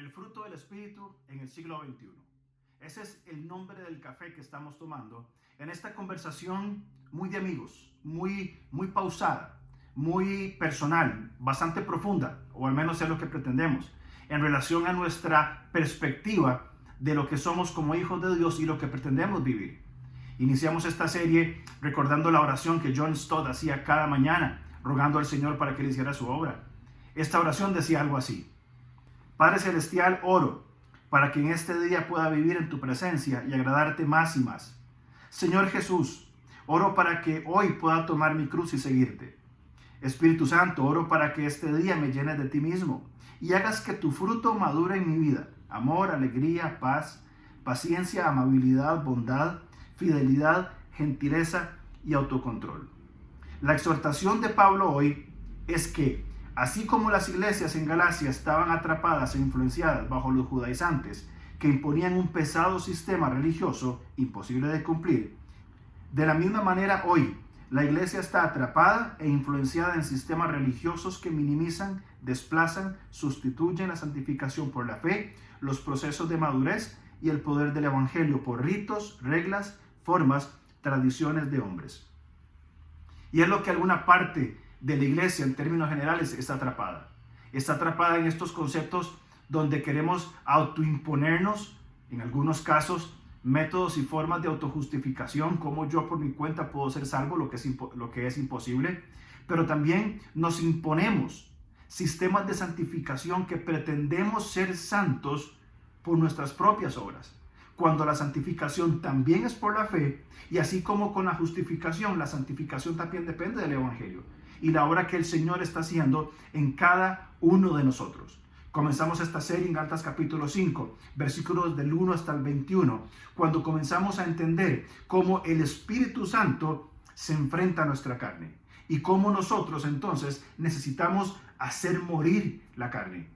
El fruto del Espíritu en el siglo XXI. Ese es el nombre del café que estamos tomando en esta conversación muy de amigos, muy pausada, muy personal, bastante profunda, o al menos es lo que pretendemos, en relación a nuestra perspectiva de lo que somos como hijos de Dios y lo que pretendemos vivir. Iniciamos esta serie recordando la oración que John Stott hacía cada mañana, rogando al Señor para que le hiciera su obra. Esta oración decía algo así: Padre Celestial, oro para que en este día pueda vivir en tu presencia y agradarte más y más. Señor Jesús, oro para que hoy pueda tomar mi cruz y seguirte. Espíritu Santo, oro para que este día me llenes de ti mismo y hagas que tu fruto madure en mi vida. Amor, alegría, paz, paciencia, amabilidad, bondad, fidelidad, gentileza y autocontrol. La exhortación de Pablo hoy es que, así como las iglesias en Galacia estaban atrapadas e influenciadas bajo los judaizantes que imponían un pesado sistema religioso imposible de cumplir, de la misma manera hoy la iglesia está atrapada e influenciada en sistemas religiosos que minimizan, desplazan, sustituyen la santificación por la fe, los procesos de madurez y el poder del evangelio por ritos, reglas, formas, tradiciones de hombres. Y es lo que alguna parte de la iglesia en términos generales está atrapada. Está atrapada en estos conceptos donde queremos autoimponernos, en algunos casos, métodos y formas de autojustificación, como yo por mi cuenta puedo ser salvo, lo que es imposible, pero también nos imponemos sistemas de santificación que pretendemos ser santos por nuestras propias obras, cuando la santificación también es por la fe, y así como con la justificación, la santificación también depende del evangelio y la obra que el Señor está haciendo en cada uno de nosotros. Comenzamos esta serie en Gálatas capítulo 5, versículos del 1 hasta el 21, cuando comenzamos a entender cómo el Espíritu Santo se enfrenta a nuestra carne y cómo nosotros entonces necesitamos hacer morir la carne.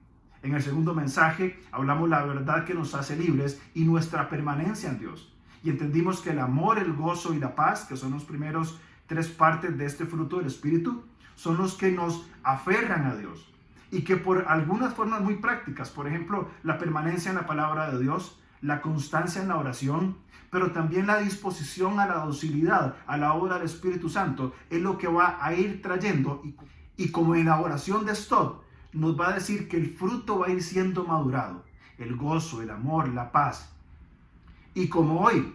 En el segundo mensaje hablamos la verdad que nos hace libres y nuestra permanencia en Dios. Y entendimos que el amor, el gozo y la paz, que son los primeros tres partes de este fruto del Espíritu, son los que nos aferran a Dios. Y que por algunas formas muy prácticas, por ejemplo, la permanencia en la palabra de Dios, la constancia en la oración, pero también la disposición a la docilidad, a la obra del Espíritu Santo, es lo que va a ir trayendo. Y como en la oración de Stott, nos va a decir que el fruto va a ir siendo madurado, el gozo, el amor, la paz. Y como hoy,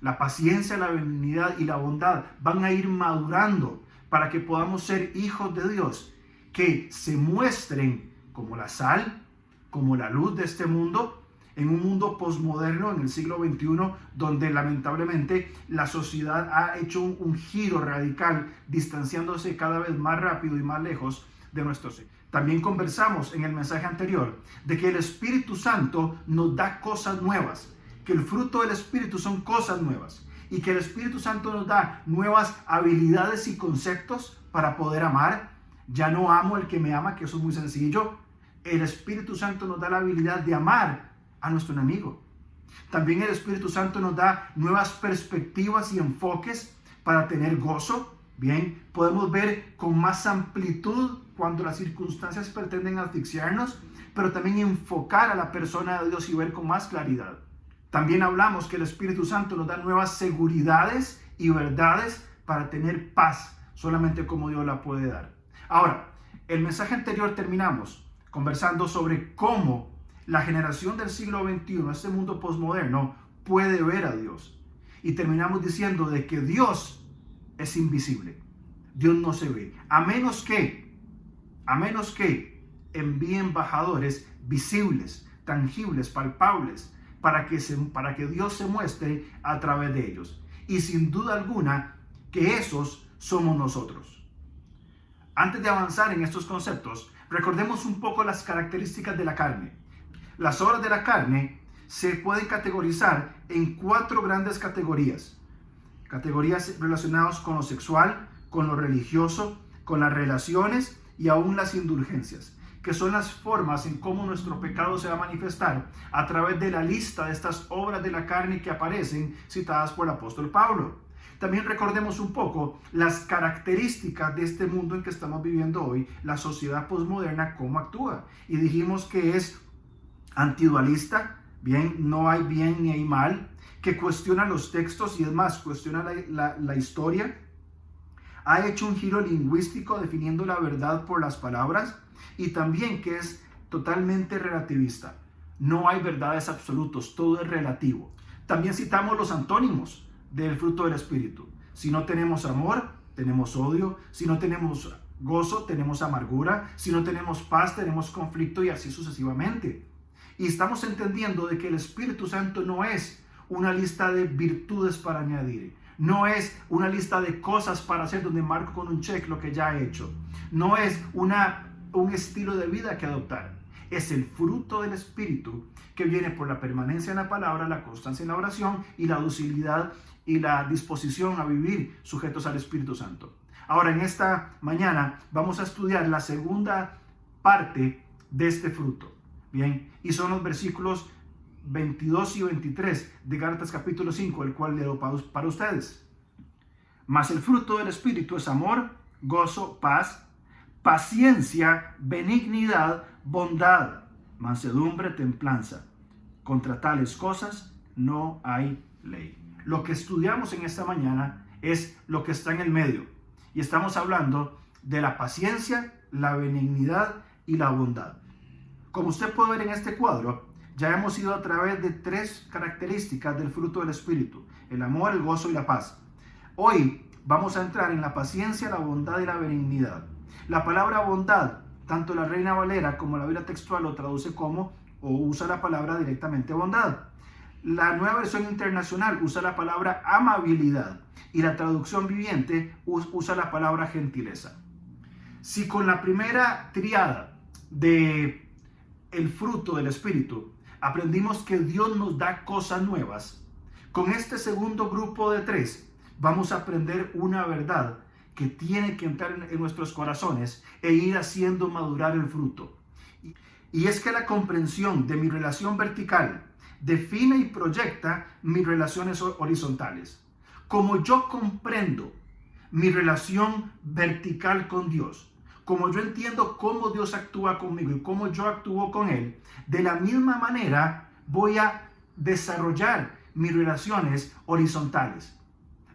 la paciencia, la benignidad y la bondad van a ir madurando para que podamos ser hijos de Dios, que se muestren como la sal, como la luz de este mundo, en un mundo posmoderno en el siglo XXI, donde lamentablemente la sociedad ha hecho un giro radical, distanciándose cada vez más rápido y más lejos de nuestro ser. También conversamos en el mensaje anterior de que el Espíritu Santo nos da cosas nuevas, que el fruto del Espíritu son cosas nuevas y que el Espíritu Santo nos da nuevas habilidades y conceptos para poder amar. Ya no amo el que me ama, que eso es muy sencillo. El Espíritu Santo nos da la habilidad de amar a nuestro enemigo. También el Espíritu Santo nos da nuevas perspectivas y enfoques para tener gozo. Bien, podemos ver con más amplitud cuando las circunstancias pretenden asfixiarnos, pero también enfocar a la persona de Dios y ver con más claridad. También hablamos que el Espíritu Santo nos da nuevas seguridades y verdades para tener paz, solamente como Dios la puede dar. Ahora, el mensaje anterior terminamos conversando sobre cómo la generación del siglo XXI, este mundo posmoderno, puede ver a Dios. Y terminamos diciendo de que Dios es invisible. Dios no se ve. A menos que envíe embajadores visibles, tangibles, palpables, para que Dios se muestre a través de ellos. Y sin duda alguna que esos somos nosotros. Antes de avanzar en estos conceptos, recordemos un poco las características de la carne. Las obras de la carne se pueden categorizar en 4 grandes categorías. Categorías relacionadas con lo sexual, con lo religioso, con las relaciones y aún las indulgencias, que son las formas en cómo nuestro pecado se va a manifestar a través de la lista de estas obras de la carne que aparecen citadas por el apóstol Pablo. También recordemos un poco las características de este mundo en que estamos viviendo hoy, la sociedad posmoderna, cómo actúa. Y dijimos que es antidualista, bien, no hay bien ni hay mal, que cuestiona los textos y es más, cuestiona la historia. Ha hecho un giro lingüístico definiendo la verdad por las palabras y también que es totalmente relativista. No hay verdades absolutos, todo es relativo. También citamos los antónimos del fruto del Espíritu. Si no tenemos amor, tenemos odio. Si no tenemos gozo, tenemos amargura. Si no tenemos paz, tenemos conflicto y así sucesivamente. Y estamos entendiendo de que el Espíritu Santo no es una lista de virtudes para añadir. No es una lista de cosas para hacer donde marco con un check lo que ya he hecho. No es un estilo de vida que adoptar. Es el fruto del Espíritu que viene por la permanencia en la palabra, la constancia en la oración y la docilidad y la disposición a vivir sujetos al Espíritu Santo. Ahora, en esta mañana vamos a estudiar la segunda parte de este fruto. Bien, y son los versículos 22 y 23 de Gálatas capítulo 5, el cual leo para ustedes. Mas el fruto del Espíritu es amor, gozo, paz, paciencia, benignidad, bondad, mansedumbre, templanza. Contra tales cosas no hay ley. Lo que estudiamos en esta mañana es lo que está en el medio. Y estamos hablando de la paciencia, la benignidad y la bondad. Como usted puede ver en este cuadro, ya hemos ido a través de 3 características del fruto del Espíritu: el amor, el gozo y la paz. Hoy vamos a entrar en la paciencia, la bondad y la benignidad. La palabra bondad, tanto la Reina Valera como la Biblia textual lo traduce como o usa la palabra directamente bondad. La Nueva Versión Internacional usa la palabra amabilidad y la traducción viviente usa la palabra gentileza. Si con la primera triada de el fruto del Espíritu aprendimos que Dios nos da cosas nuevas, con este segundo grupo de 3 vamos a aprender una verdad que tiene que entrar en nuestros corazones e ir haciendo madurar el fruto. Y es que la comprensión de mi relación vertical define y proyecta mis relaciones horizontales. Como yo comprendo mi relación vertical con Dios, como yo entiendo cómo Dios actúa conmigo y cómo yo actúo con Él, de la misma manera voy a desarrollar mis relaciones horizontales.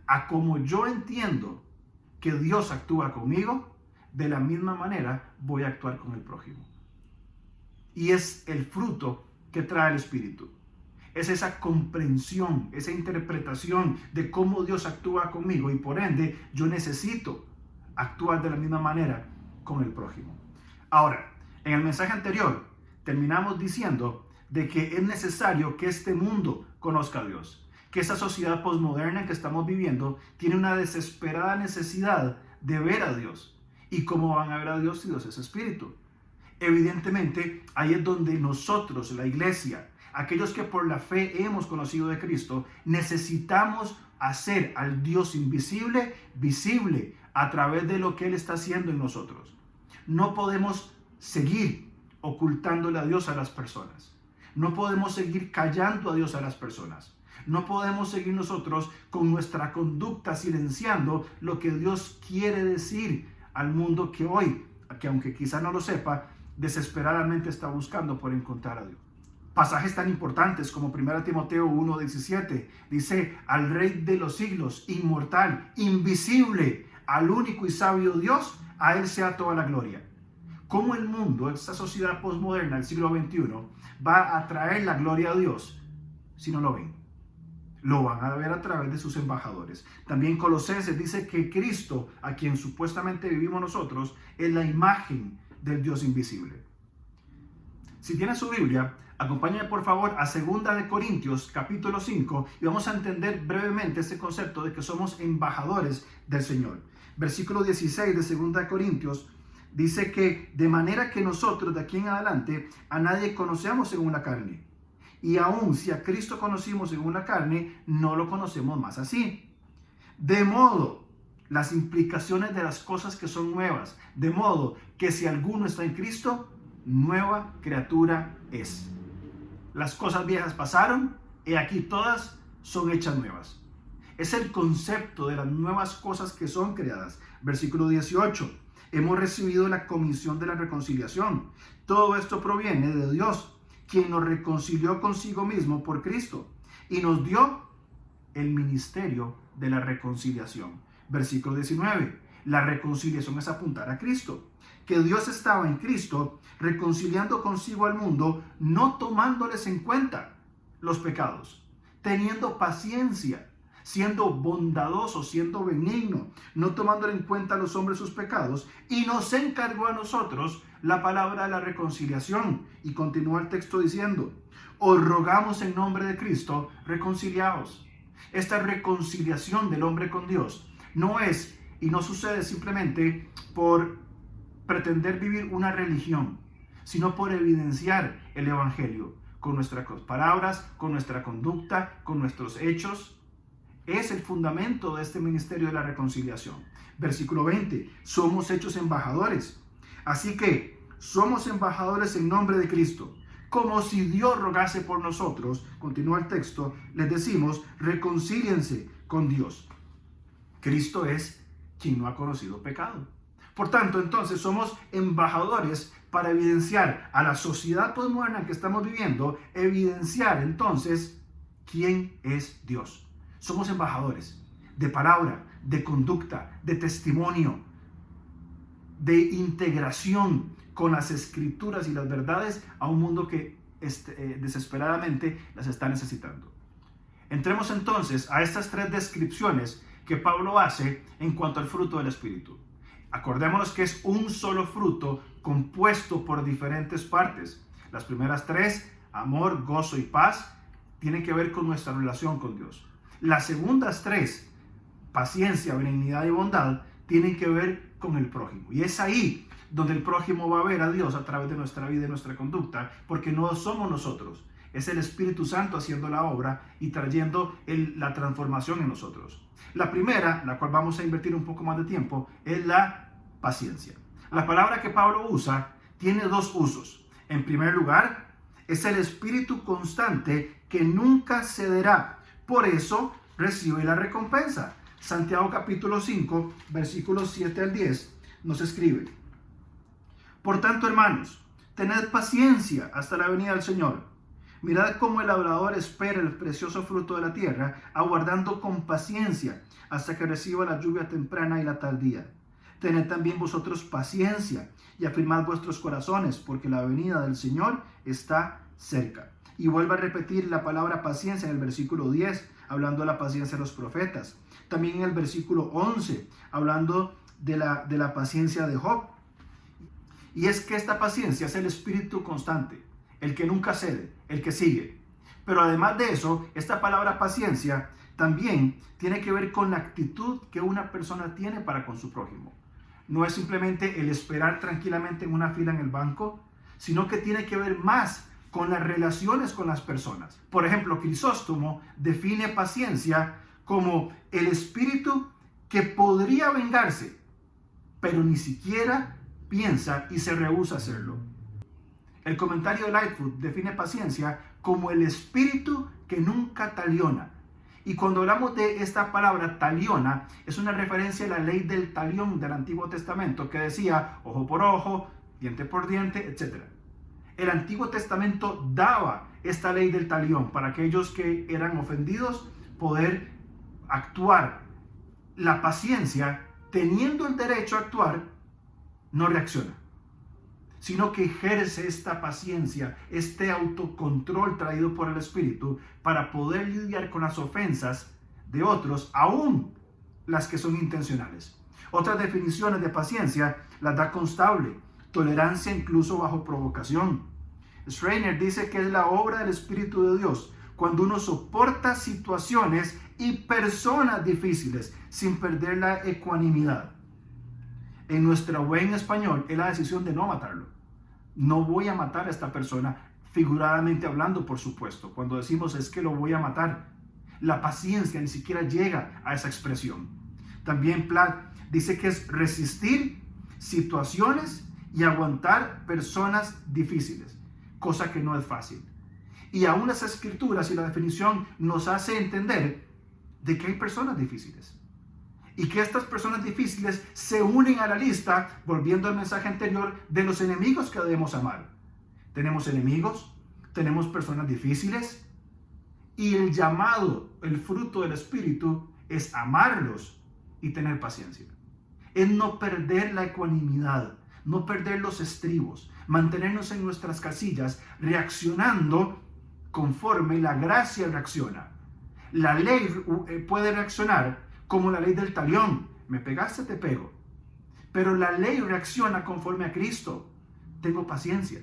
A como yo entiendo que Dios actúa conmigo, de la misma manera voy a actuar con el prójimo. Y es el fruto que trae el Espíritu. Es esa comprensión, esa interpretación de cómo Dios actúa conmigo y por ende yo necesito actuar de la misma manera con el prójimo. Ahora, en el mensaje anterior terminamos diciendo de que es necesario que este mundo conozca a Dios. Que esa sociedad posmoderna que estamos viviendo tiene una desesperada necesidad de ver a Dios. ¿Y cómo van a ver a Dios si Dios es espíritu? Evidentemente, ahí es donde nosotros, la iglesia, aquellos que por la fe hemos conocido de Cristo, necesitamos hacer al Dios invisible visible a través de lo que Él está haciendo en nosotros. No podemos seguir ocultándole a Dios a las personas. No podemos seguir callando a Dios a las personas. No podemos seguir nosotros con nuestra conducta silenciando lo que Dios quiere decir al mundo que hoy, que aunque quizá no lo sepa, desesperadamente está buscando por encontrar a Dios. Pasajes tan importantes como 1 Timoteo 1:17 dice: al Rey de los siglos, inmortal, invisible, al único y sabio Dios, a Él sea toda la gloria. ¿Cómo el mundo, esta sociedad posmoderna del siglo XXI, va a traer la gloria a Dios si no lo ven? Lo van a ver a través de sus embajadores. También Colosenses dice que Cristo, a quien supuestamente vivimos nosotros, es la imagen del Dios invisible. Si tiene su Biblia, acompáñame por favor a 2 Corintios capítulo 5 y vamos a entender brevemente este concepto de que somos embajadores del Señor. Versículo 16 de 2 Corintios dice que de manera que nosotros de aquí en adelante a nadie conocemos según la carne. Y aun si a Cristo conocimos según la carne, no lo conocemos más así. De modo, las implicaciones de las cosas que son nuevas, de modo que si alguno está en Cristo, nueva criatura es. Las cosas viejas pasaron, y aquí todas son hechas nuevas. Es el concepto de las nuevas cosas que son creadas. Versículo 18. Hemos recibido la comisión de la reconciliación. Todo esto proviene de Dios, quien nos reconcilió consigo mismo por Cristo y nos dio el ministerio de la reconciliación. Versículo 19. La reconciliación es apuntar a Cristo. Que Dios estaba en Cristo reconciliando consigo al mundo, no tomándoles en cuenta los pecados, teniendo paciencia, siendo bondadoso, siendo benigno, no tomándole en cuenta a los hombres sus pecados, y nos encargó a nosotros la palabra de la reconciliación. Y continúa el texto diciendo: os rogamos en nombre de Cristo, reconciliaos. Esta reconciliación del hombre con Dios no es y no sucede simplemente por pretender vivir una religión, sino por evidenciar el evangelio con nuestras palabras, con nuestra conducta, con nuestros hechos. Es el fundamento de este ministerio de la reconciliación. Versículo 20. Somos hechos embajadores. Así que somos embajadores en nombre de Cristo, como si Dios rogase por nosotros. Continúa el texto. Les decimos: reconcíliense con Dios. Cristo es quien no ha conocido pecado. Por tanto, entonces somos embajadores para evidenciar a la sociedad posmoderna en que estamos viviendo, evidenciar entonces quién es Dios. Somos embajadores de palabra, de conducta, de testimonio, de integración con las escrituras y las verdades a un mundo que desesperadamente las está necesitando. Entremos entonces a estas tres descripciones que Pablo hace en cuanto al fruto del Espíritu. Acordémonos que es un solo fruto compuesto por diferentes partes. Las primeras tres, amor, gozo y paz, tienen que ver con nuestra relación con Dios. Las segundas tres, paciencia, benignidad y bondad, tienen que ver con el prójimo. Y es ahí donde el prójimo va a ver a Dios a través de nuestra vida y nuestra conducta, porque no somos nosotros. Es el Espíritu Santo haciendo la obra y trayendo la transformación en nosotros. La primera, la cual vamos a invertir un poco más de tiempo, es la paciencia. La palabra que Pablo usa tiene dos usos. En primer lugar, es el espíritu constante que nunca cederá. Por eso recibe la recompensa. Santiago capítulo 5, versículos 7 al 10 nos escribe: por tanto, hermanos, tened paciencia hasta la venida del Señor. Mirad cómo el labrador espera el precioso fruto de la tierra, aguardando con paciencia hasta que reciba la lluvia temprana y la tardía. Tened también vosotros paciencia y afirmad vuestros corazones, porque la venida del Señor está cerca. Y vuelve a repetir la palabra paciencia en el versículo 10, hablando de la paciencia de los profetas. También en el versículo 11, hablando de la paciencia de Job. Y es que esta paciencia es el espíritu constante, el que nunca cede, el que sigue. Pero además de eso, esta palabra paciencia también tiene que ver con la actitud que una persona tiene para con su prójimo. No es simplemente el esperar tranquilamente en una fila en el banco, sino que tiene que ver más con las relaciones con las personas. Por ejemplo, Crisóstomo define paciencia como el espíritu que podría vengarse, pero ni siquiera piensa y se rehúsa a hacerlo. El comentario de Lightfoot define paciencia como el espíritu que nunca taliona. Y cuando hablamos de esta palabra taliona, es una referencia a la ley del talión del Antiguo Testamento que decía ojo por ojo, diente por diente, etc. El Antiguo Testamento daba esta ley del talión para aquellos que eran ofendidos poder actuar. La paciencia, teniendo el derecho a actuar, no reacciona, sino que ejerce esta paciencia, este autocontrol traído por el Espíritu para poder lidiar con las ofensas de otros, aún las que son intencionales. Otras definiciones de paciencia las da Constable: tolerancia incluso bajo provocación. Schreiner dice que es la obra del Espíritu de Dios cuando uno soporta situaciones y personas difíciles sin perder la ecuanimidad. En nuestra buen español es la decisión de no matarlo. No voy a matar a esta persona, figuradamente hablando, por supuesto. Cuando decimos es que lo voy a matar, la paciencia ni siquiera llega a esa expresión. También Platt dice que es resistir situaciones y aguantar personas difíciles, cosa que no es fácil. Y aún las escrituras y la definición nos hace entender de que hay personas difíciles. Y que estas personas difíciles se unen a la lista, volviendo al mensaje anterior, de los enemigos que debemos amar. Tenemos enemigos, tenemos personas difíciles y el llamado, el fruto del Espíritu es amarlos y tener paciencia. Es no perder la ecuanimidad, no perder los estribos, mantenernos en nuestras casillas reaccionando conforme la gracia reacciona. La ley puede reaccionar como la ley del talión. Me pegaste, te pego. Pero la ley reacciona conforme a Cristo. Tengo paciencia.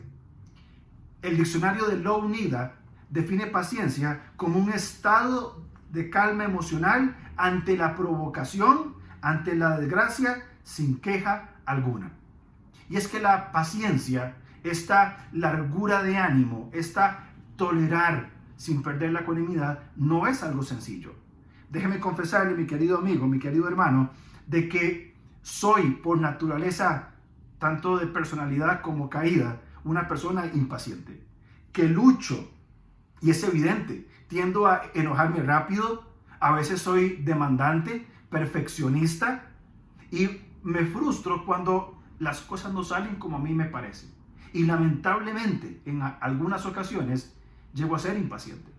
El diccionario de Low-Nida define paciencia como un estado de calma emocional ante la provocación, ante la desgracia, sin queja alguna. Y es que la paciencia, esta largura de ánimo, esta tolerar sin perder la ecuanimidad, no es algo sencillo. Déjeme confesarle, mi querido amigo, mi querido hermano, de que soy por naturaleza, tanto de personalidad como caída, una persona impaciente, que lucho, y es evidente, tiendo a enojarme rápido, a veces soy demandante, perfeccionista, y me frustro cuando las cosas no salen como a mí me parece. Y lamentablemente, en algunas ocasiones, llego a ser impaciente.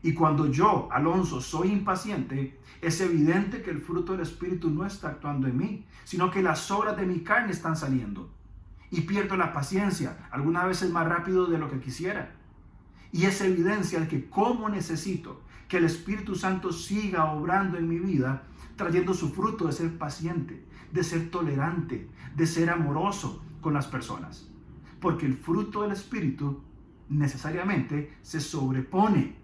Y cuando yo, Alonso, soy impaciente, es evidente que el fruto del Espíritu no está actuando en mí, sino que las obras de mi carne están saliendo. Y pierdo la paciencia, algunas veces más rápido de lo que quisiera. Y es evidencia de que cómo necesito que el Espíritu Santo siga obrando en mi vida, trayendo su fruto de ser paciente, de ser tolerante, de ser amoroso con las personas. Porque el fruto del Espíritu necesariamente se sobrepone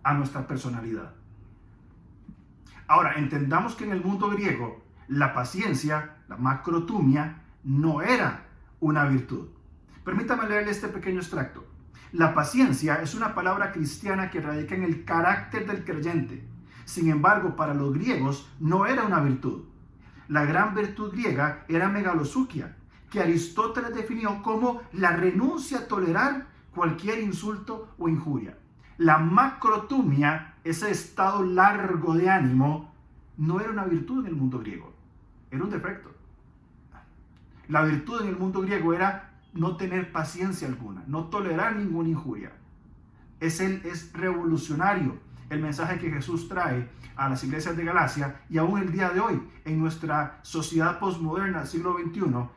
a nuestra personalidad. Ahora, entendamos que en el mundo griego la paciencia, la macrotumia, no era una virtud. Permítame leerle este pequeño extracto. La paciencia es una palabra cristiana que radica en el carácter del creyente. Sin embargo, para los griegos no era una virtud. La gran virtud griega era megalosuquia, que Aristóteles definió como la renuncia a tolerar cualquier insulto o injuria. La macrotumia, ese estado largo de ánimo, no era una virtud en el mundo griego, era un defecto. La virtud en el mundo griego era no tener paciencia alguna, no tolerar ninguna injuria. Es revolucionario el mensaje que Jesús trae a las iglesias de Galacia, y aún el día de hoy, en nuestra sociedad postmoderna del siglo XXI,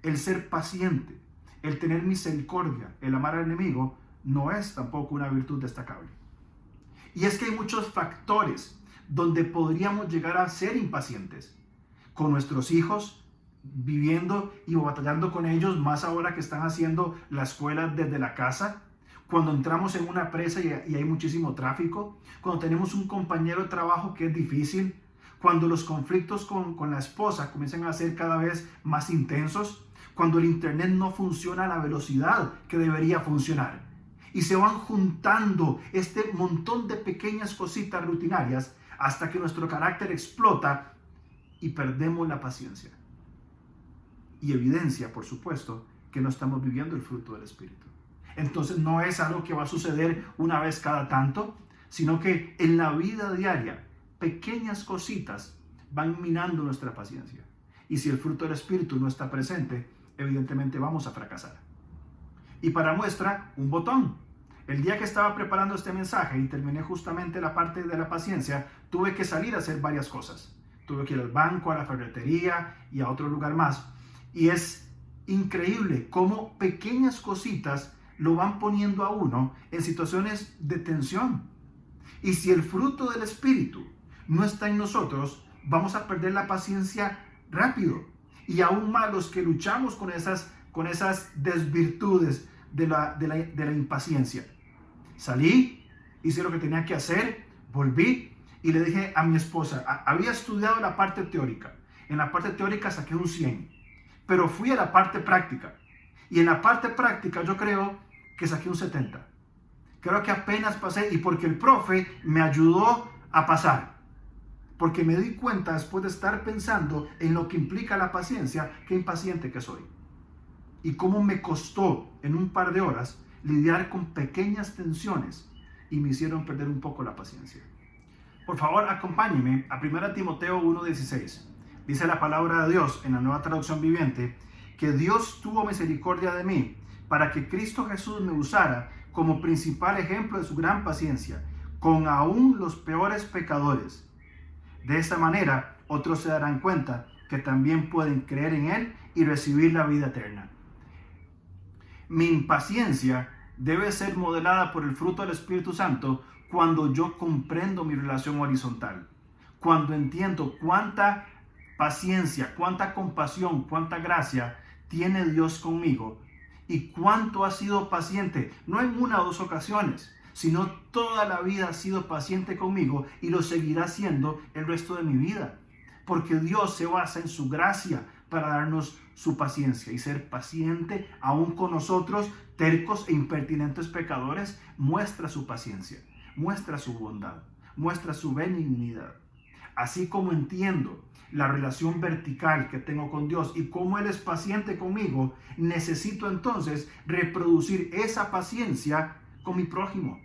el ser paciente, el tener misericordia, el amar al enemigo, no es tampoco una virtud destacable. Y es que hay muchos factores donde podríamos llegar a ser impacientes. Con nuestros hijos, viviendo y batallando con ellos, más ahora que están haciendo la escuela desde la casa. Cuando entramos en una presa y hay muchísimo tráfico. Cuando tenemos un compañero de trabajo que es difícil. Cuando los conflictos con la esposa comienzan a ser cada vez más intensos. Cuando el internet no funciona a la velocidad que debería funcionar. Y se van juntando este montón de pequeñas cositas rutinarias hasta que nuestro carácter explota y perdemos la paciencia. Y evidencia, por supuesto, que no estamos viviendo el fruto del Espíritu. Entonces no es algo que va a suceder una vez cada tanto, sino que en la vida diaria, pequeñas cositas van minando nuestra paciencia. Y si el fruto del Espíritu no está presente, evidentemente vamos a fracasar. Y para muestra, un botón. El día que estaba preparando este mensaje y terminé justamente la parte de la paciencia, tuve que salir a hacer varias cosas. Tuve que ir al banco, a la ferretería y a otro lugar más. Y es increíble cómo pequeñas cositas lo van poniendo a uno en situaciones de tensión. Y si el fruto del Espíritu no está en nosotros, vamos a perder la paciencia rápido. Y aún más los que luchamos con esas desvirtudes de la impaciencia. Salí, hice lo que tenía que hacer, volví y le dije a mi esposa, había estudiado la parte teórica. En la parte teórica saqué un 100, pero fui a la parte práctica. Y en la parte práctica yo creo que saqué un 70. Creo que apenas pasé, y porque el profe me ayudó a pasar. Porque me di cuenta después de estar pensando en lo que implica la paciencia, qué impaciente que soy. Y cómo me costó en un par de horas lidiar con pequeñas tensiones y me hicieron perder un poco la paciencia. Por favor, acompáñeme a 1 Timoteo 1:16. Dice la palabra de Dios en la Nueva Traducción Viviente que Dios tuvo misericordia de mí para que Cristo Jesús me usara como principal ejemplo de su gran paciencia con aún los peores pecadores. De esta manera, otros se darán cuenta que también pueden creer en Él y recibir la vida eterna. Mi impaciencia debe ser modelada por el fruto del Espíritu Santo cuando yo comprendo mi relación horizontal, cuando entiendo cuánta paciencia, cuánta compasión, cuánta gracia tiene Dios conmigo y cuánto ha sido paciente, no en una o dos ocasiones, sino toda la vida ha sido paciente conmigo y lo seguirá siendo el resto de mi vida, porque Dios se basa en su gracia para darnos su paciencia y ser paciente aún con nosotros, tercos e impertinentes pecadores. Muestra su paciencia, muestra su bondad, muestra su benignidad. Así como entiendo la relación vertical que tengo con Dios y cómo Él es paciente conmigo, necesito entonces reproducir esa paciencia con mi prójimo.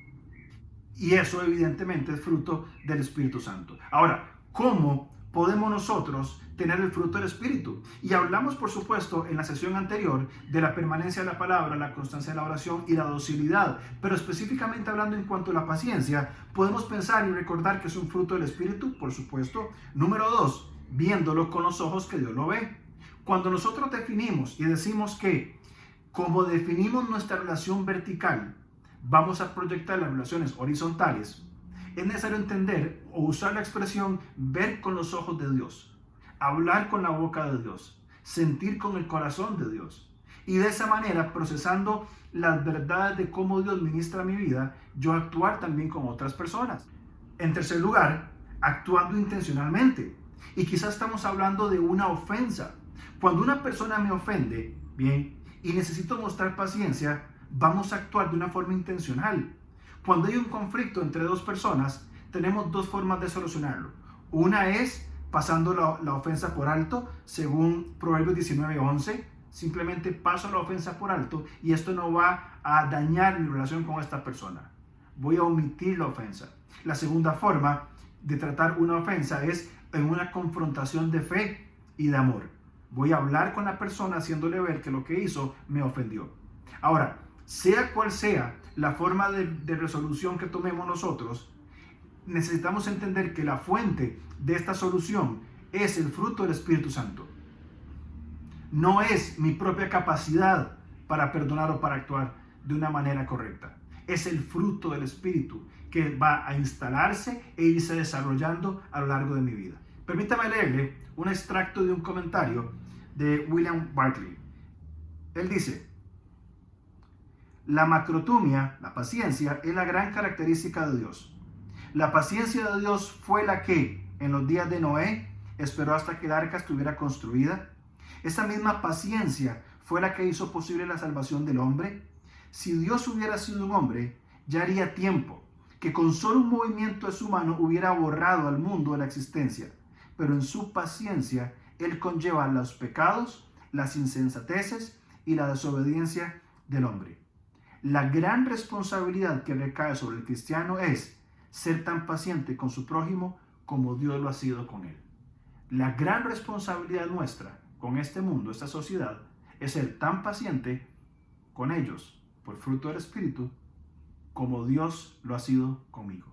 Y eso evidentemente es fruto del Espíritu Santo. Ahora, ¿cómo podemos nosotros tener el fruto del Espíritu? Y hablamos, por supuesto, en la sesión anterior de la permanencia de la palabra, la constancia de la oración y la docilidad. Pero específicamente hablando en cuanto a la paciencia, podemos pensar y recordar que es un fruto del Espíritu, por supuesto. Número 2, viéndolo con los ojos que Dios lo ve. Cuando nosotros definimos y decimos que, como definimos nuestra relación vertical, vamos a proyectar las relaciones horizontales, es necesario entender o usar la expresión ver con los ojos de Dios, hablar con la boca de Dios, sentir con el corazón de Dios. Y de esa manera, procesando las verdades de cómo Dios ministra mi vida, yo actuar también con otras personas. En tercer lugar, actuando intencionalmente. Y quizás estamos hablando de una ofensa. Cuando una persona me ofende, bien, y necesito mostrar paciencia, vamos a actuar de una forma intencional. Cuando hay un conflicto entre dos personas, tenemos dos formas de solucionarlo. Una es pasando la ofensa por alto, según Proverbios 19:11. Simplemente paso la ofensa por alto y esto no va a dañar mi relación con esta persona. Voy a omitir la ofensa. La segunda forma de tratar una ofensa es en una confrontación de fe y de amor. Voy a hablar con la persona haciéndole ver que lo que hizo me ofendió. Ahora, sea cual sea la forma de resolución que tomemos nosotros, necesitamos entender que la fuente de esta solución es el fruto del Espíritu Santo. No es mi propia capacidad para perdonar o para actuar de una manera correcta. Es el fruto del Espíritu que va a instalarse e irse desarrollando a lo largo de mi vida. Permítame leerle un extracto de un comentario de William Barclay. Él dice: la macrotumia, la paciencia, es la gran característica de Dios. La paciencia de Dios fue la que, en los días de Noé, esperó hasta que el arca estuviera construida. Esa misma paciencia fue la que hizo posible la salvación del hombre. Si Dios hubiera sido un hombre, ya haría tiempo que con solo un movimiento de su mano hubiera borrado al mundo de la existencia. Pero en su paciencia, Él conlleva los pecados, las insensateces y la desobediencia del hombre. La gran responsabilidad que recae sobre el cristiano es ser tan paciente con su prójimo como Dios lo ha sido con él. La gran responsabilidad nuestra con este mundo, esta sociedad, es ser tan paciente con ellos por fruto del Espíritu como Dios lo ha sido conmigo.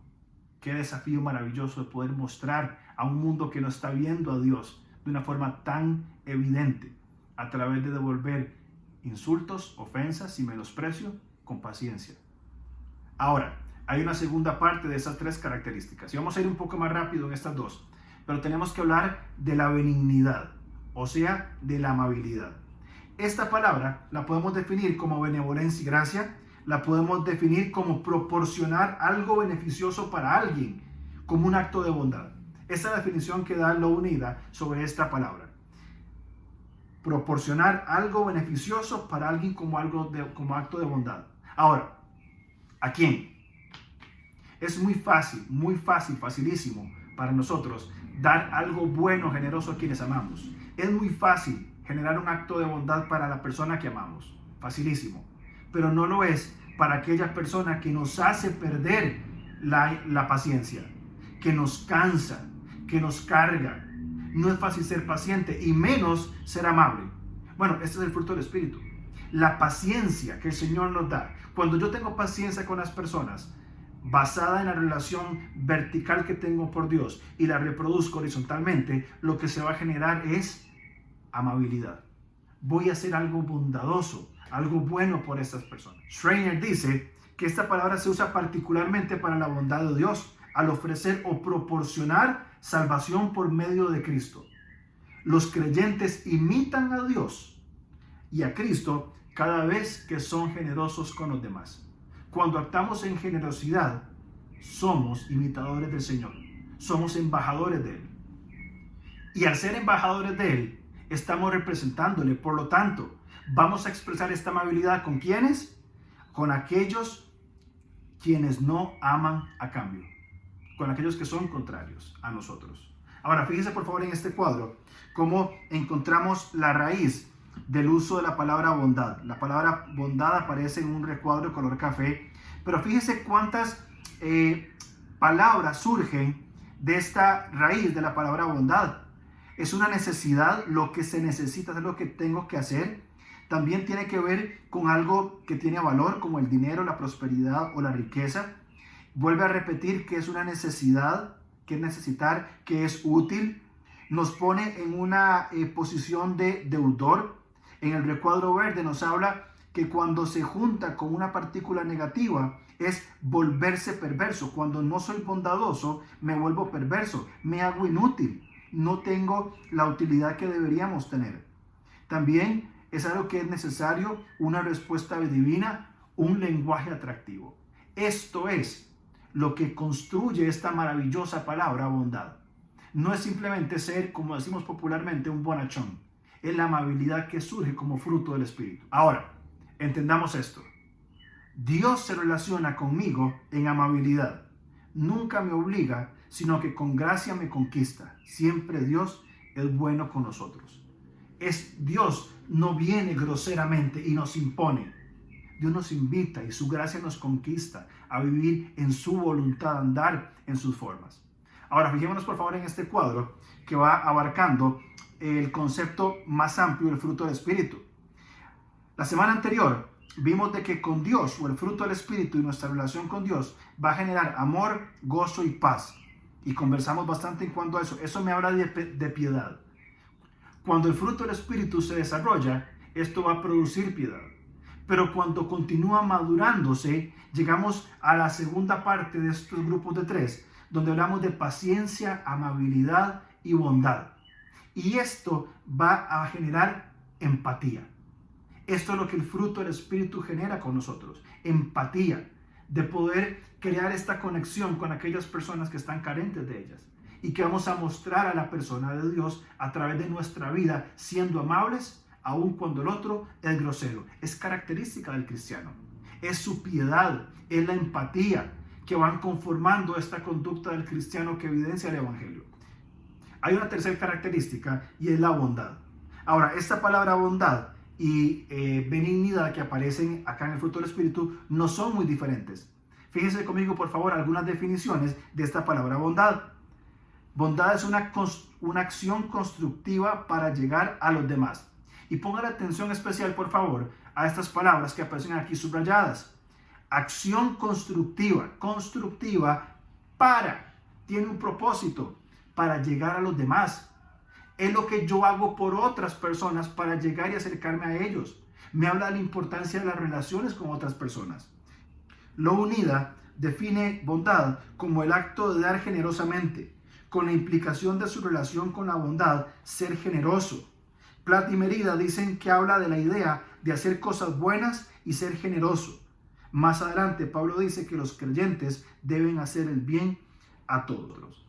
Qué desafío maravilloso de poder mostrar a un mundo que no está viendo a Dios de una forma tan evidente a través de devolver insultos, ofensas y menosprecio con paciencia. Ahora, hay una segunda parte de esas tres características y vamos a ir un poco más rápido en estas dos, pero tenemos que hablar de la benignidad, o sea, de la amabilidad. Esta palabra la podemos definir como benevolencia y gracia, la podemos definir como proporcionar algo beneficioso para alguien, como un acto de bondad. Esa es la definición que da Low Nida sobre esta palabra. Proporcionar algo beneficioso para alguien como acto de bondad. Ahora, ¿a quién? Es muy fácil, facilísimo para nosotros dar algo bueno, generoso a quienes amamos. Es muy fácil generar un acto de bondad para la persona que amamos. Facilísimo. Pero no lo es para aquella persona que nos hace perder la paciencia, que nos cansa, que nos carga. No es fácil ser paciente y menos ser amable. Bueno, este es el fruto del Espíritu. la paciencia que el Señor nos da. Cuando yo tengo paciencia con las personas, basada en la relación vertical que tengo por Dios y la reproduzco horizontalmente, lo que se va a generar es amabilidad. Voy a hacer algo bondadoso, algo bueno por estas personas. Schreiner dice que esta palabra se usa particularmente para la bondad de Dios al ofrecer o proporcionar salvación por medio de Cristo. Los creyentes imitan a Dios y a Cristo cada vez que son generosos con los demás. Cuando actuamos en generosidad, somos imitadores del Señor, somos embajadores de Él. Y al ser embajadores de Él, estamos representándole. Por lo tanto, vamos a expresar esta amabilidad ¿con quiénes? Con aquellos quienes no aman a cambio, con aquellos que son contrarios a nosotros. Ahora, fíjese por favor en este cuadro cómo encontramos la raíz del uso de la palabra bondad. La palabra bondad aparece en un recuadro de color café, pero fíjese cuántas palabras surgen de esta raíz de la palabra bondad. Es una necesidad, lo que se necesita es lo que tengo que hacer. También tiene que ver con algo que tiene valor, como el dinero, la prosperidad o la riqueza. Vuelve a repetir que es una necesidad, que es necesitar, que es útil. Nos pone en una posición de deudor. En el recuadro verde nos habla que cuando se junta con una partícula negativa es volverse perverso. Cuando no soy bondadoso, me vuelvo perverso, me hago inútil. No tengo la utilidad que deberíamos tener. También es algo que es necesario, una respuesta divina, un lenguaje atractivo. Esto es lo que construye esta maravillosa palabra bondad. No es simplemente ser, como decimos popularmente, un bonachón. Es la amabilidad que surge como fruto del Espíritu. Ahora, entendamos esto. Dios se relaciona conmigo en amabilidad. Nunca me obliga, sino que con gracia me conquista. Siempre Dios es bueno con nosotros. Dios no viene groseramente y nos impone. Dios nos invita y su gracia nos conquista a vivir en su voluntad, andar en sus formas. Ahora, fijémonos por favor en este cuadro que va abarcando el concepto más amplio del fruto del Espíritu. La semana anterior vimos de que con Dios, o el fruto del Espíritu y nuestra relación con Dios, va a generar amor, gozo y paz. Y conversamos bastante en cuanto a eso. Eso me habla de piedad. Cuando el fruto del Espíritu se desarrolla, esto va a producir piedad. Pero cuando continúa madurándose, llegamos a la segunda parte de estos grupos de 3, donde hablamos de paciencia, amabilidad y bondad. Y esto va a generar empatía. Esto es lo que el fruto del Espíritu genera con nosotros. Empatía, de poder crear esta conexión con aquellas personas que están carentes de ellas. Y que vamos a mostrar a la persona de Dios a través de nuestra vida, siendo amables, aun cuando el otro es grosero. Es característica del cristiano. Es su piedad, es la empatía que van conformando esta conducta del cristiano que evidencia el Evangelio. Hay una tercera característica y es la bondad. Ahora, esta palabra bondad y benignidad que aparecen acá en el fruto del Espíritu no son muy diferentes. Fíjense conmigo, por favor, algunas definiciones de esta palabra bondad. Bondad es una acción constructiva para llegar a los demás. Y pongan atención especial, por favor, a estas palabras que aparecen aquí subrayadas. Acción constructiva, tiene un propósito, para llegar a los demás. Es lo que yo hago por otras personas para llegar y acercarme a ellos. Me habla de la importancia de las relaciones con otras personas. Lo Unida define bondad como el acto de dar generosamente, con la implicación de su relación con la bondad, ser generoso. Platt y Merida dicen que habla de la idea de hacer cosas buenas y ser generoso. Más adelante, Pablo dice que los creyentes deben hacer el bien a todos.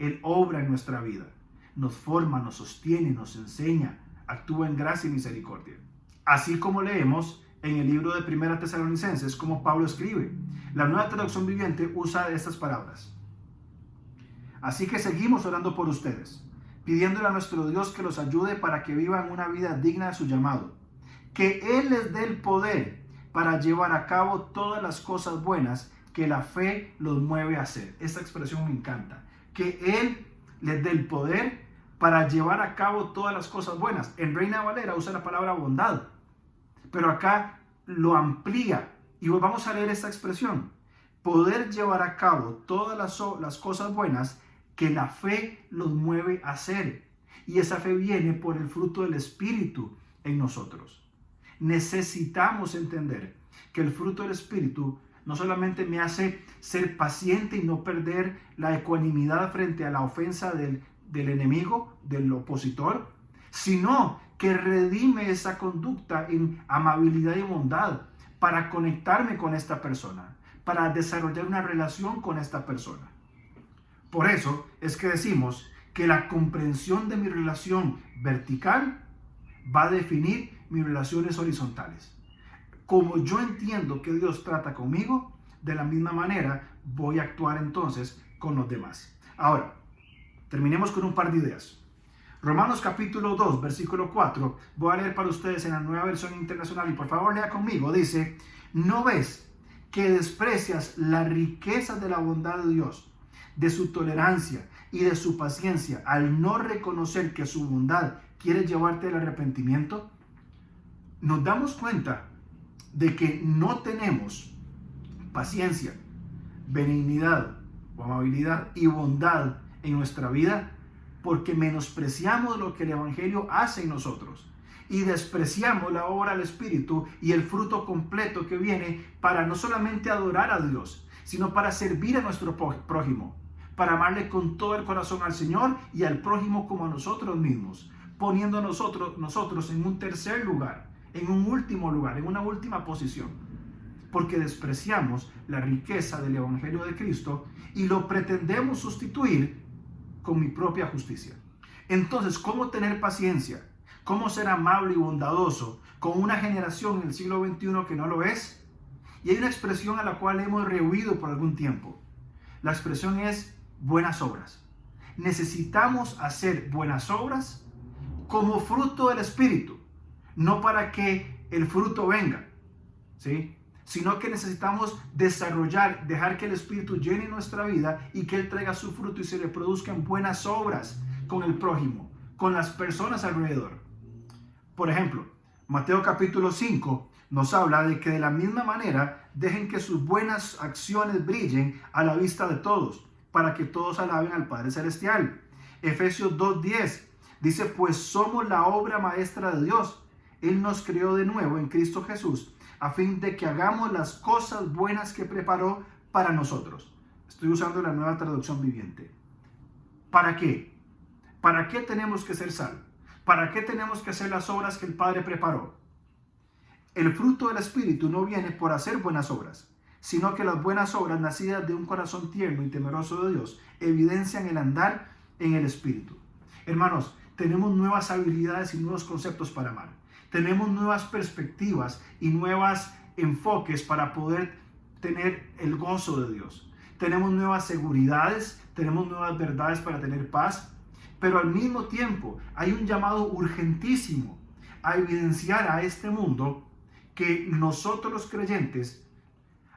Él obra en nuestra vida, nos forma, nos sostiene, nos enseña, actúa en gracia y misericordia. Así como leemos en el libro de 1 Tesalonicenses, como Pablo escribe. La Nueva Traducción Viviente usa estas palabras. Así que seguimos orando por ustedes, pidiéndole a nuestro Dios que los ayude para que vivan una vida digna de su llamado, que Él les dé el poder para llevar a cabo todas las cosas buenas que la fe los mueve a hacer. Esta expresión me encanta. Que Él les dé el poder para llevar a cabo todas las cosas buenas. En Reina Valera usa la palabra bondad, pero acá lo amplía. Y vamos a leer esta expresión: poder llevar a cabo todas las cosas buenas que la fe los mueve a hacer. Y esa fe viene por el fruto del Espíritu en nosotros. Necesitamos entender que el fruto del Espíritu no solamente me hace ser paciente y no perder la ecuanimidad frente a la ofensa del enemigo, del opositor, sino que redime esa conducta en amabilidad y bondad para conectarme con esta persona, para desarrollar una relación con esta persona. Por eso es que decimos que la comprensión de mi relación vertical va a definir mis relaciones horizontales. Como yo entiendo que Dios trata conmigo, de la misma manera voy a actuar entonces con los demás. Ahora, terminemos con un par de ideas. Romanos capítulo 2, versículo 4, voy a leer para ustedes en la Nueva Versión Internacional y por favor lea conmigo. Dice: ¿no ves que desprecias la riqueza de la bondad de Dios, de su tolerancia y de su paciencia, al no reconocer que su bondad quiere llevarte al arrepentimiento? Nos damos cuenta de que no tenemos paciencia, benignidad o amabilidad y bondad en nuestra vida porque menospreciamos lo que el Evangelio hace en nosotros y despreciamos la obra del Espíritu y el fruto completo que viene para no solamente adorar a Dios, sino para servir a nuestro prójimo, para amarle con todo el corazón al Señor y al prójimo como a nosotros mismos, poniendo a nosotros en un tercer lugar, en un último lugar, en una última posición, porque despreciamos la riqueza del Evangelio de Cristo y lo pretendemos sustituir con mi propia justicia. Entonces, ¿cómo tener paciencia? ¿Cómo ser amable y bondadoso con una generación en el siglo XXI que no lo es? Y hay una expresión a la cual hemos rehuido por algún tiempo. La expresión es buenas obras. Necesitamos hacer buenas obras como fruto del Espíritu, no para que el fruto venga, ¿sí? Sino que necesitamos desarrollar, dejar que el Espíritu llene nuestra vida y que Él traiga su fruto y se le produzcan buenas obras con el prójimo, con las personas alrededor. Por ejemplo, Mateo capítulo 5 nos habla de que de la misma manera dejen que sus buenas acciones brillen a la vista de todos, para que todos alaben al Padre Celestial. Efesios 2:10 dice: pues somos la obra maestra de Dios. Él nos creó de nuevo en Cristo Jesús, a fin de que hagamos las cosas buenas que preparó para nosotros. Estoy usando la Nueva Traducción Viviente. ¿Para qué? ¿Para qué tenemos que ser sal? ¿Para qué tenemos que hacer las obras que el Padre preparó? El fruto del Espíritu no viene por hacer buenas obras, sino que las buenas obras nacidas de un corazón tierno y temeroso de Dios evidencian el andar en el Espíritu. Hermanos, tenemos nuevas habilidades y nuevos conceptos para amar. Tenemos nuevas perspectivas y nuevos enfoques para poder tener el gozo de Dios. Tenemos nuevas seguridades, tenemos nuevas verdades para tener paz, pero al mismo tiempo hay un llamado urgentísimo a evidenciar a este mundo que nosotros los creyentes,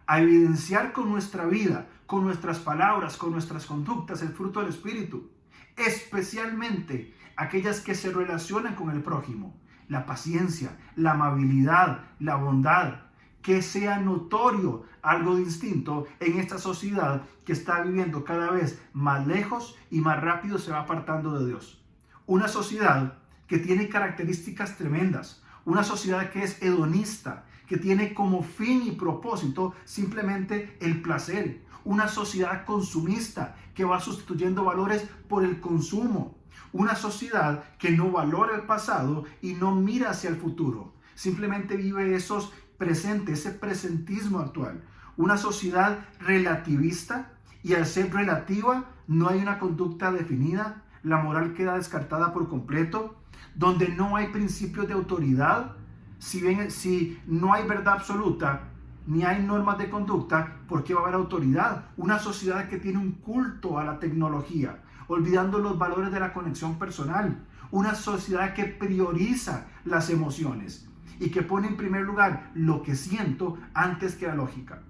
a evidenciar con nuestra vida, con nuestras palabras, con nuestras conductas el fruto del Espíritu, especialmente aquellas que se relacionan con el prójimo. La paciencia, la amabilidad, la bondad, que sea notorio algo distinto en esta sociedad que está viviendo cada vez más lejos y más rápido se va apartando de Dios. Una sociedad que tiene características tremendas, una sociedad que es hedonista, que tiene como fin y propósito simplemente el placer, una sociedad consumista que va sustituyendo valores por el consumo. Una sociedad que no valora el pasado y no mira hacia el futuro. Simplemente vive esos presentes, ese presentismo actual. Una sociedad relativista y al ser relativa no hay una conducta definida. La moral queda descartada por completo. Donde no hay principios de autoridad. Si no hay verdad absoluta ni hay normas de conducta, ¿por qué va a haber autoridad? Una sociedad que tiene un culto a la tecnología, olvidando los valores de la conexión personal. Una sociedad que prioriza las emociones y que pone en primer lugar lo que siento antes que la lógica.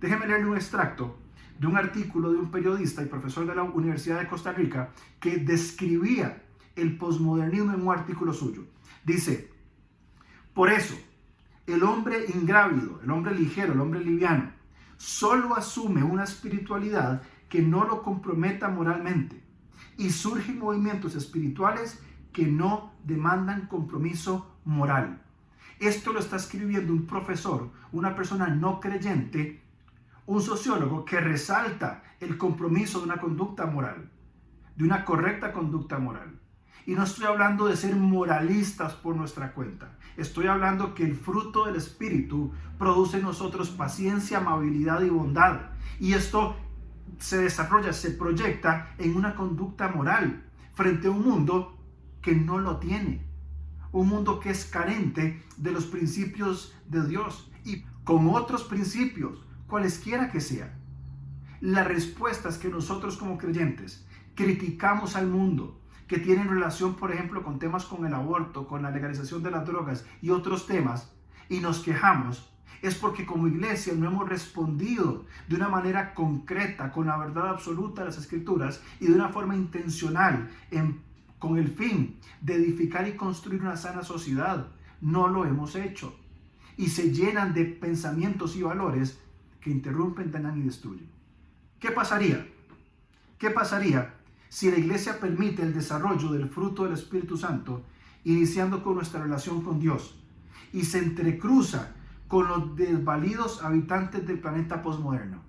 Déjenme leerle un extracto de un artículo de un periodista y profesor de la Universidad de Costa Rica que describía el posmodernismo en un artículo suyo. Dice: por eso, El hombre ingrávido, el hombre ligero, el hombre liviano, solo asume una espiritualidad que no lo comprometa moralmente y surgen movimientos espirituales que no demandan compromiso moral. Esto lo está escribiendo un profesor, una persona no creyente, un sociólogo que resalta el compromiso de una conducta moral, de una correcta conducta moral. Y no estoy hablando de ser moralistas por nuestra cuenta. Estoy hablando que el fruto del Espíritu produce en nosotros paciencia, amabilidad y bondad. Y esto se desarrolla, se proyecta en una conducta moral frente a un mundo que no lo tiene. Un mundo que es carente de los principios de Dios y con otros principios, cualesquiera que sean. Las respuestas que nosotros como creyentes criticamos al mundo, que tienen relación, por ejemplo, con temas como el aborto, con la legalización de las drogas y otros temas, y nos quejamos, es porque como iglesia no hemos respondido de una manera concreta, con la verdad absoluta de las Escrituras y de una forma intencional, con el fin de edificar y construir una sana sociedad. No lo hemos hecho. Y se llenan de pensamientos y valores que interrumpen, dañan y destruyen. ¿Qué pasaría? ¿Qué pasaría si la iglesia permite el desarrollo del fruto del Espíritu Santo, iniciando con nuestra relación con Dios, y se entrecruza con los desvalidos habitantes del planeta posmoderno?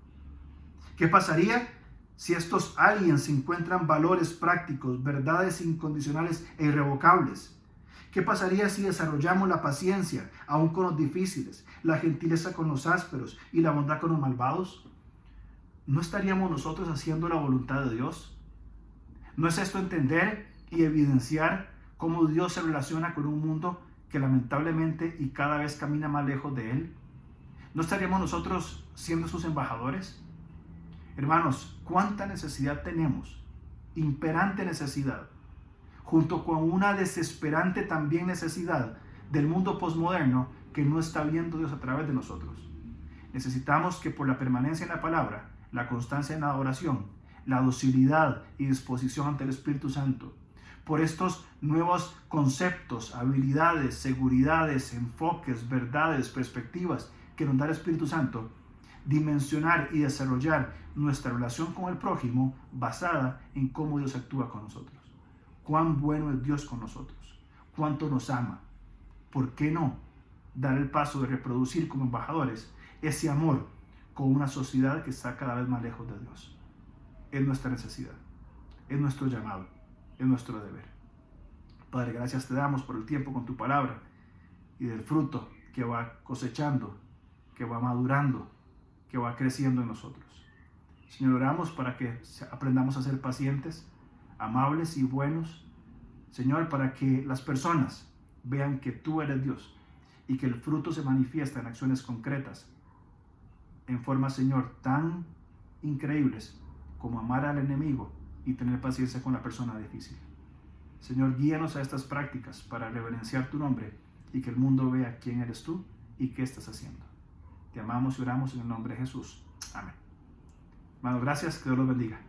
¿Qué pasaría si estos aliens encuentran valores prácticos, verdades incondicionales e irrevocables? ¿Qué pasaría si desarrollamos la paciencia aún con los difíciles, la gentileza con los ásperos y la bondad con los malvados? ¿No estaríamos nosotros haciendo la voluntad de Dios? ¿No es esto entender y evidenciar cómo Dios se relaciona con un mundo que lamentablemente y cada vez camina más lejos de Él? ¿No estaríamos nosotros siendo sus embajadores? Hermanos, ¿cuánta necesidad tenemos? Imperante necesidad, junto con una desesperante también necesidad del mundo posmoderno que no está viendo Dios a través de nosotros. Necesitamos que por la permanencia en la palabra, la constancia en la oración, la docilidad y disposición ante el Espíritu Santo, por estos nuevos conceptos, habilidades, seguridades, enfoques, verdades, perspectivas que nos da el Espíritu Santo, dimensionar y desarrollar nuestra relación con el prójimo basada en cómo Dios actúa con nosotros. Cuán bueno es Dios con nosotros, cuánto nos ama. ¿Por qué no dar el paso de reproducir como embajadores ese amor con una sociedad que está cada vez más lejos de Dios? Es nuestra necesidad, es nuestro llamado, es nuestro deber. Padre, gracias te damos por el tiempo con tu palabra y del fruto que va cosechando, que va madurando, que va creciendo en nosotros. Señor, oramos para que aprendamos a ser pacientes, amables y buenos. Señor, para que las personas vean que tú eres Dios y que el fruto se manifiesta en acciones concretas, en formas, Señor, tan increíbles como amar al enemigo y tener paciencia con la persona difícil. Señor, guíanos a estas prácticas para reverenciar tu nombre y que el mundo vea quién eres tú y qué estás haciendo. Te amamos y oramos en el nombre de Jesús. Amén. Hermanos, gracias. Que Dios los bendiga.